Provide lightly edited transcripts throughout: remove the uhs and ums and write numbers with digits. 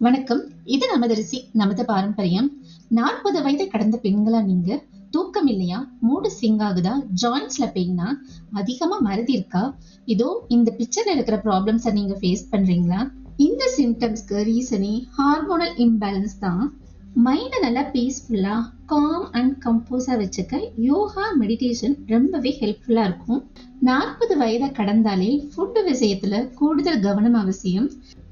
வணக்கம். இது நமது ரிசி நமது பாரம்பரியம். 40 வயதை கடந்த பெண்களா நீங்க? தூக்கம் இல்லையா? மூடு சிங்க் ஆகுதா? ஜாயின்ஸ்ல பெயினா? அதிகமா மறதி இருக்கா? இதோ இந்த பிக்சர்ல இருக்கிற ப்ராப்ளம்ஸ நீங்க ஃபேஸ் பண்றீங்களா? இந்த சிம்டம்ஸ்க்கு ரீசனே ஹார்மோனல் இம்பேலன்ஸ் தான். மைண்ட நல்லா பீஸ்ஃபுல்லா, காம் அண்ட் கம்போஸா வச்சுக்க யோகா, மெடிடேஷன் ரொம்பவே ஹெல்ப்ஃபுல்லா இருக்கும். 40 வயதை கடந்தாலே ஃபுட் விஷயத்துல கூடுதல் கவனம் அவசியம்.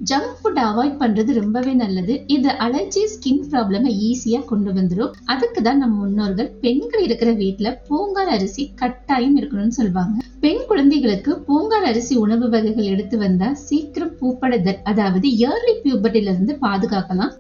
ஜங்க் ஃபுட் அவாய்ட் பண்றது ரொம்பவே நல்லது. இது அலர்ஜி, ஸ்கின் ப்ராப்ளம் ஈஸியா கொண்டு வந்துடும். அதுக்கு தான் நம்ம முன்னோர்கள் பெண்கள் இருக்கிற வீட்டுல பூங்கார் அரிசி கட்டாயம் இருக்கணும்னு சொல்லுவாங்க. பெண் குழந்தைகளுக்கு பூங்கார் அரிசி உணவு வகைகள் எடுத்து வந்தா சீக்கிரம் பூப்படைதல், அதாவது இயர்லி பியூபர்ட்டில இருந்து பாதுகாக்கலாம்.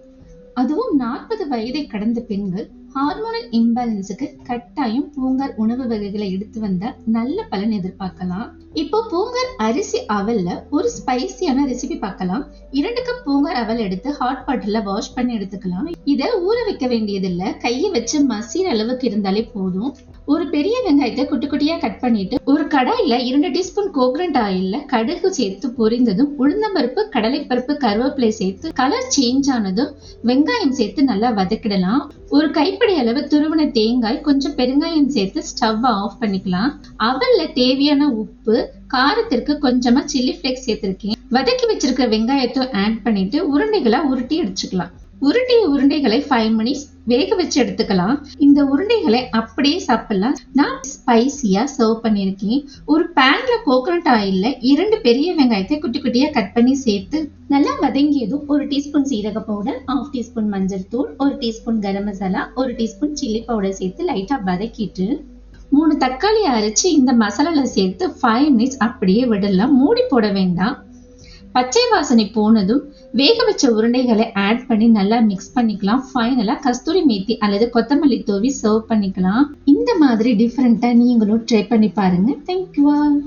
அதுவும் 40 வயதை கடந்த பெண்கள் ஹார்மோனல் இம்பேலன்ஸுக்கு கட்டாயம் பூங்கார் உணவு வகைகளை எடுத்து வந்தா நல்ல பலன் எதிர்பார்க்கலாம். இப்போ பூங்கார் அரிசி அவல்ல ஒரு ஸ்பைசியான ரெசிபி பார்க்கலாம். 2 கப் பூங்கார் அவல் எடுத்து ஹாட் வாட்டர்ல வாஷ் பண்ணி எடுத்துக்கலாம். இத ஊற வைக்க வேண்டியதில்ல, கையை வச்சு மசிற அளவுக்கு இருந்தாலே போதும். ஒரு பெரிய வெங்காயத்தை குட்டி குட்டியா கட் பண்ணிட்டு ஒரு கடாயில 2 டீஸ்பூன் கோகனட் ஆயில்ல கடுகு சேர்த்து பொரிந்ததும் உளுந்தம்பருப்பு, கடலைப்பருப்பு, கருவேப்பிலை சேர்த்து கலர் சேஞ்ச் ஆனதும் வெங்காயம் சேர்த்து நல்லா வதக்கிடலாம். ஒரு கைப்பிடி அளவு துருவன தேங்காய், கொஞ்சம் பெருங்காயம் சேர்த்து ஸ்டவ் ஆஃப் பண்ணிக்கலாம். அவல்ல தேவையான உப்பு, காரத்திற்கு கொஞ்சமா சில்லி ஃபிளேக்ஸ் சேர்த்திருக்கேன். வதக்கி வச்சிருக்கிற வெங்காயத்தை ஆட் பண்ணிட்டு உருண்டைகளா உருட்டி எடுத்துக்கலாம். உருட்டிய உருண்டைகளை 5 மினிட்ஸ் வேக வச்சு எடுத்துக்கலாம். இந்த உருண்டைகளை அப்படியே சாப்பிடலாம். நான் ஸ்பைசியா சர்வ் பண்ணிருக்கேன். ஒரு பேன்ல கோகனட் ஆயில்ல 2 பெரிய வெங்காயத்தை குட்டி குட்டியா கட் பண்ணி சேர்த்து நல்லா வதங்கியதும் 1 டீஸ்பூன் சீரக பவுடர், 1/2 டீஸ்பூன் மஞ்சள் தூள், 1 teaspoon garam masala, 1 teaspoon chilli powder சேர்த்து லைட்டா வதக்கிட்டு 3 தக்காளி அரைச்சு இந்த மசாலால சேர்த்து 5 மினிட்ஸ் அப்படியே விடலாம். மூடி போட வேண்டாம். பச்சை வாசனை போனதும் வேக வச்ச உருண்டைகளை ஆட் பண்ணி நல்லா மிக்ஸ் பண்ணிக்கலாம். ஃபைனலா கஸ்தூரி மேத்தி அல்லது கொத்தமல்லி தூவி சர்வ் பண்ணிக்கலாம். இந்த மாதிரி டிஃபரெண்டா நீங்களும் ட்ரை பண்ணி பாருங்க. Thank you all.